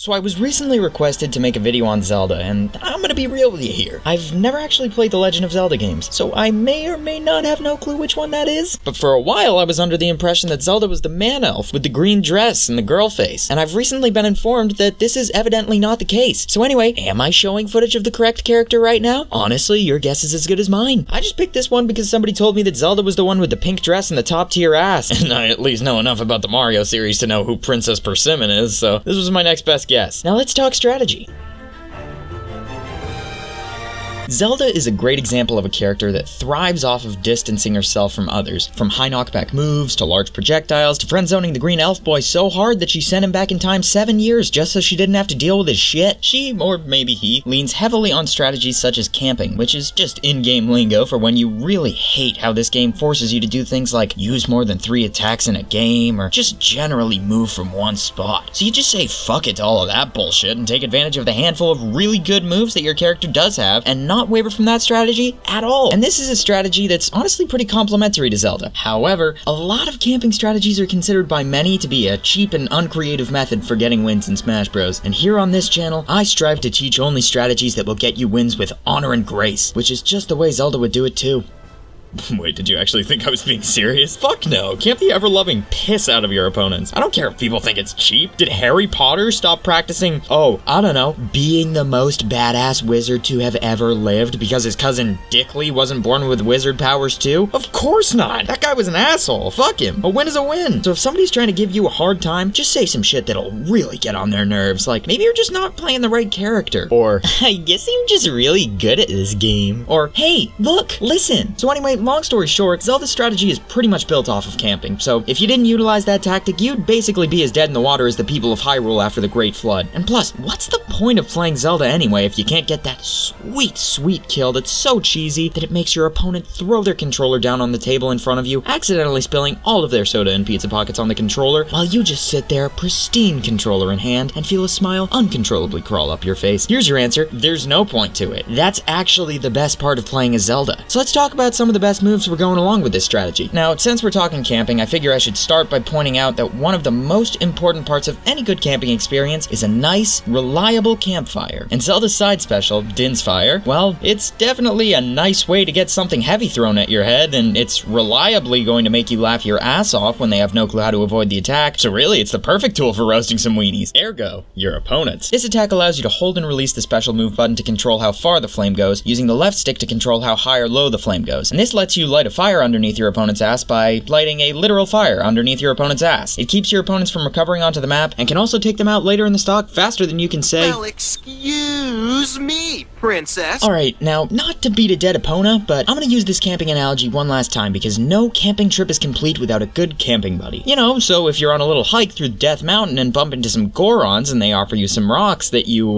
So I was recently requested to make a video on Zelda, and I'm gonna be real with you here. I've never actually played the Legend of Zelda games, so I may or may not have no clue which one that is. But for a while I was under the impression that Zelda was the man elf with the green dress and the girl face, and I've recently been informed that this is evidently not the case. So anyway, am I showing footage of the correct character right now? Honestly, your guess is as good as mine. I just picked this one because somebody told me that Zelda was the one with the pink dress and the top tier ass, and I at least know enough about the Mario series to know who Princess Persimmon is, so this was my next best guess. Now let's talk strategy. Zelda is a great example of a character that thrives off of distancing herself from others, from high knockback moves, to large projectiles, to friend-zoning the green elf boy so hard that she sent him back in time 7 years just so she didn't have to deal with his shit. She, or maybe he, leans heavily on strategies such as camping, which is just in-game lingo for when you really hate how this game forces you to do things like use more than 3 attacks in a game, or just generally move from one spot. So you just say fuck it to all of that bullshit and take advantage of the handful of really good moves that your character does have, and not waver from that strategy at all. And this is a strategy that's honestly pretty complementary to Zelda. However, a lot of camping strategies are considered by many to be a cheap and uncreative method for getting wins in Smash Bros. And here on this channel, I strive to teach only strategies that will get you wins with honor and grace, which is just the way Zelda would do it too. Wait, did you actually think I was being serious? Fuck no, camp the ever-loving piss out of your opponents. I don't care if people think it's cheap. Did Harry Potter stop practicing, I don't know, being the most badass wizard to have ever lived because his cousin Dickley wasn't born with wizard powers too? Of course not! That guy was an asshole, fuck him. A win is a win. So if somebody's trying to give you a hard time, just say some shit that'll really get on their nerves, like, maybe you're just not playing the right character, or, I guess I'm just really good at this game, or, hey, look, listen. So anyway, long story short, Zelda's strategy is pretty much built off of camping, so if you didn't utilize that tactic, you'd basically be as dead in the water as the people of Hyrule after the Great Flood. And plus, what's the point of playing Zelda anyway if you can't get that sweet kill that's so cheesy that it makes your opponent throw their controller down on the table in front of you, accidentally spilling all of their soda and pizza pockets on the controller, while you just sit there, pristine controller in hand, and feel a smile uncontrollably crawl up your face? Here's your answer: there's no point to it. That's actually the best part of playing as Zelda. So let's talk about some of the best moves we're going along with this strategy. Now, since we're talking camping, I figure I should start by pointing out that one of the most important parts of any good camping experience is a nice, reliable campfire. And Zelda's side special, Din's Fire, well, it's definitely a nice way to get something heavy thrown at your head, and it's reliably going to make you laugh your ass off when they have no clue how to avoid the attack, so really it's the perfect tool for roasting some weenies. Ergo, your opponents. This attack allows you to hold and release the special move button to control how far the flame goes, using the left stick to control how high or low the flame goes. And this lets you light a fire underneath your opponent's ass by lighting a literal fire underneath your opponent's ass. It keeps your opponents from recovering onto the map and can also take them out later in the stock faster than you can say, well, excuse me, princess. Alright, now, not to beat a dead opponent, but I'm gonna use this camping analogy one last time because no camping trip is complete without a good camping buddy. You know, so if you're on a little hike through Death Mountain and bump into some Gorons and they offer you some rocks that you,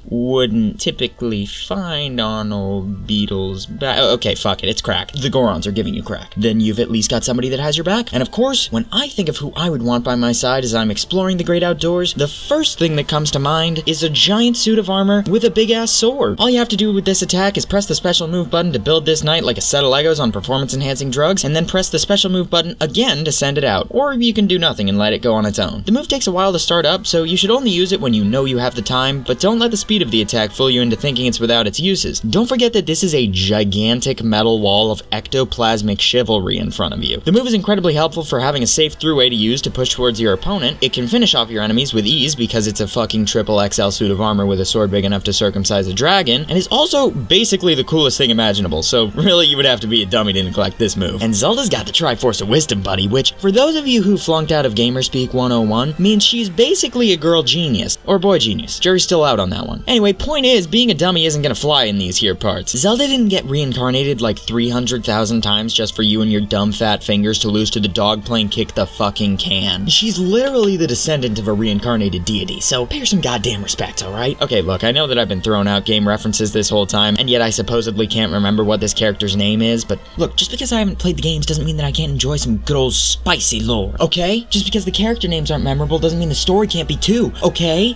wouldn't typically find on old Beetle's back. Okay, fuck it, it's crack. The Gorons are giving you crack. Then you've at least got somebody that has your back. And of course, when I think of who I would want by my side as I'm exploring the great outdoors, the first thing that comes to mind is a giant suit of armor with a big-ass sword. All you have to do with this attack is press the special move button to build this knight like a set of Legos on performance-enhancing drugs, and then press the special move button again to send it out. Or you can do nothing and let it go on its own. The move takes a while to start up, so you should only use it when you know you have the time, but don't let the speed of the attack fool you into thinking it's without its uses. Don't forget that this is a gigantic metal wall of ectoplasmic chivalry in front of you. The move is incredibly helpful for having a safe through way to use to push towards your opponent. It can finish off your enemies with ease because it's a fucking triple XL suit of armor with a sword big enough to circumcise a dragon, and is also basically the coolest thing imaginable, so really you would have to be a dummy to neglect this move. And Zelda's got the Triforce of Wisdom buddy, which, for those of you who flunked out of Gamerspeak 101, means she's basically a girl genius, or boy genius. Jury's still out on that one. Anyway, point is, being a dummy isn't gonna fly in these here parts. Zelda didn't get reincarnated like 300,000 times just for you and your dumb fat fingers to lose to the dog playing kick the fucking can. She's literally the descendant of a reincarnated deity, so pay her some goddamn respect, alright? Okay, look, I know that I've been throwing out game references this whole time, and yet I supposedly can't remember what this character's name is, but look, just because I haven't played the games doesn't mean that I can't enjoy some good old spicy lore, okay? Just because the character names aren't memorable doesn't mean the story can't be too, okay?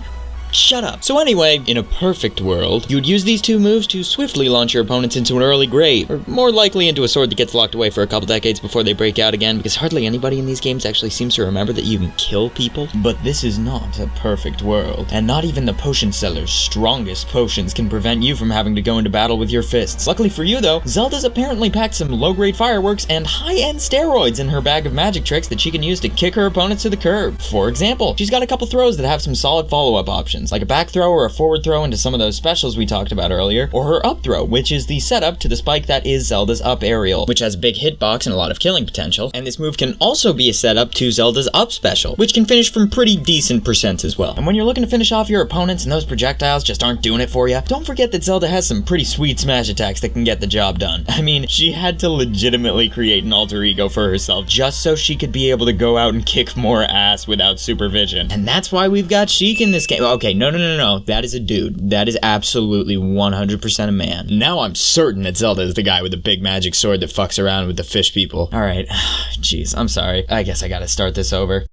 Shut up. So anyway, in a perfect world, you'd use these two moves to swiftly launch your opponents into an early grave, or more likely into a sword that gets locked away for a couple decades before they break out again, because hardly anybody in these games actually seems to remember that you can kill people. But this is not a perfect world, and not even the potion seller's strongest potions can prevent you from having to go into battle with your fists. Luckily for you though, Zelda's apparently packed some low-grade fireworks and high-end steroids in her bag of magic tricks that she can use to kick her opponents to the curb. For example, she's got a couple throws that have some solid follow-up options, like a back throw or a forward throw into some of those specials we talked about earlier, or her up throw, which is the setup to the spike that is Zelda's up aerial, which has a big hitbox and a lot of killing potential, and this move can also be a setup to Zelda's up special, which can finish from pretty decent percents as well. And when you're looking to finish off your opponents and those projectiles just aren't doing it for you, don't forget that Zelda has some pretty sweet smash attacks that can get the job done. I mean, she had to legitimately create an alter ego for herself just so she could be able to go out and kick more ass without supervision. And that's why we've got Sheik in this game. Okay, no. That is a dude. That is absolutely 100% a man. Now I'm certain that Zelda is the guy with the big magic sword that fucks around with the fish people. Alright, jeez, I'm sorry. I guess I gotta start this over.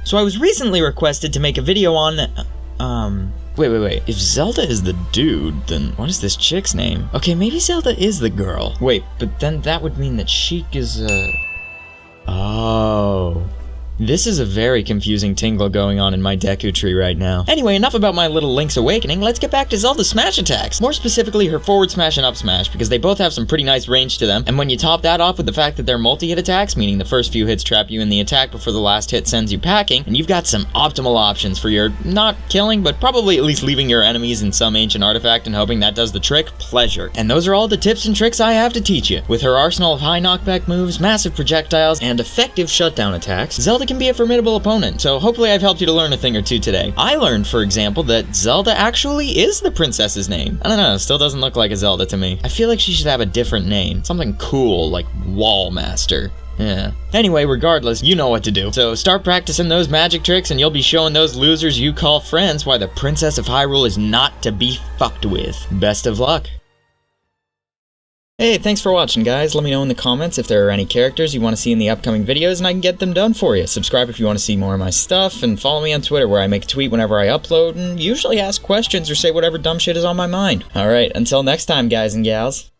So I was recently requested to make a video on, Wait. If Zelda is the dude, then what is this chick's name? Okay, maybe Zelda is the girl. Wait, but then that would mean that Sheik is Oh. This is a very confusing tingle going on in my Deku tree right now. Anyway, enough about my little Link's Awakening, let's get back to Zelda's smash attacks. More specifically, her forward smash and up smash, because they both have some pretty nice range to them, and when you top that off with the fact that they're multi-hit attacks, meaning the first few hits trap you in the attack before the last hit sends you packing, and you've got some optimal options for your, not killing, but probably at least leaving your enemies in some ancient artifact and hoping that does the trick, pleasure. And those are all the tips and tricks I have to teach you. With her arsenal of high knockback moves, massive projectiles, and effective shutdown attacks, Zelda can be a formidable opponent, so hopefully I've helped you to learn a thing or two today. I learned, for example, that Zelda actually is the princess's name. I don't know, still doesn't look like a Zelda to me. I feel like she should have a different name. Something cool, like Wall Master. Yeah. Anyway, regardless, you know what to do. So start practicing those magic tricks and you'll be showing those losers you call friends why the Princess of Hyrule is not to be fucked with. Best of luck. Hey, thanks for watching, guys. Let me know in the comments if there are any characters you want to see in the upcoming videos and I can get them done for you. Subscribe if you want to see more of my stuff, and follow me on Twitter where I make a tweet whenever I upload and usually ask questions or say whatever dumb shit is on my mind. Alright, until next time, guys and gals.